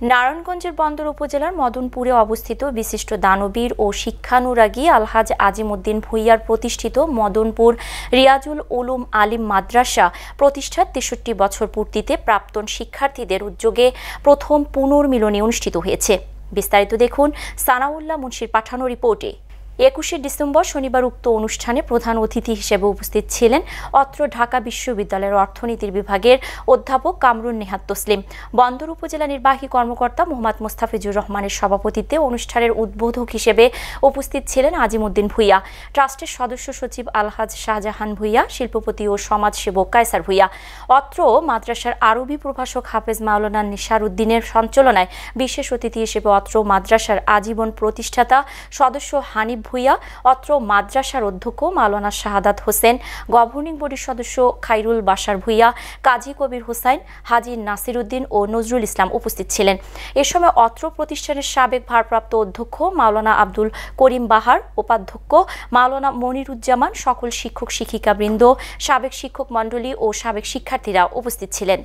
নারায়ণগঞ্জের বন্দর উপজেলার মদনপুরে অবস্থিত বিশিষ্ট দানবীর ও শিক্ষানুরাগী আলহাজ আজিমউদ্দিন ভূঁইয়ার প্রতিষ্ঠিত মদনপুর রিয়াজুল উলুম আলিম মাদ্রাসা প্রতিষ্ঠার ৬৩ বছর পূর্তিতে প্রাক্তন শিক্ষার্থীদের উদ্যোগে প্রথম পুনর্মিলনী অনুষ্ঠিত হয়েছে। বিস্তারিত দেখুন সানাউল্লাহ মুন্সির পাঠানো রিপোর্টে। ২১শে ডিসেম্বর শনিবার উক্ত অনুষ্ঠানে প্রধান অতিথি হিসেবে উপস্থিত ছিলেন অত্র ঢাকা বিশ্ববিদ্যালয়ের অর্থনীতির বিভাগের অধ্যাপক কামরুন নেহাত তসলিম। বন্দর উপজেলা নির্বাহী কর্মকর্তা মোহাম্মদ মোস্তাফিজুর রহমানের সভাপতিত্বে অনুষ্ঠানের উদ্বোধক হিসেবে উপস্থিত ছিলেন আজিমউদ্দিন ভূঁইয়া, ট্রাস্টের সদস্য সচিব আলহাজ শাহজাহান ভূঁইয়া, শিল্পপতি ও সমাজসেবক কায়সার ভূঁইয়া। অত্র মাদ্রাসার আরবি প্রভাষক হাফেজ মাওলানা নিসার উদ্দিনের সঞ্চালনায় বিশেষ অতিথি হিসেবে অত্র মাদ্রাসার আজীবন প্রতিষ্ঠাতা সদস্য হানিফ ভূঁইয়া, অত্র মাদ্রাসার অধ্যক্ষ মাওলানা শাহাদাত হোসেন, গভর্নিং বডির সদস্য খাইরুল বাশার ভূঁইয়া, কাজী কবির হোসাইন, হাজী নাসির উদ্দিন ও নজরুল ইসলাম উপস্থিত ছিলেন। এ সময় অত্র প্রতিষ্ঠানের সাবেক ভারপ্রাপ্ত অধ্যক্ষ মাওলানা আব্দুল করিম বাহার, উপাধ্যক্ষ মাওলানা মনিরুজ্জামান, সকল শিক্ষক শিক্ষিকাবৃন্দ, সাবেক শিক্ষক মণ্ডলী ও সাবেক শিক্ষার্থীরা উপস্থিত ছিলেন।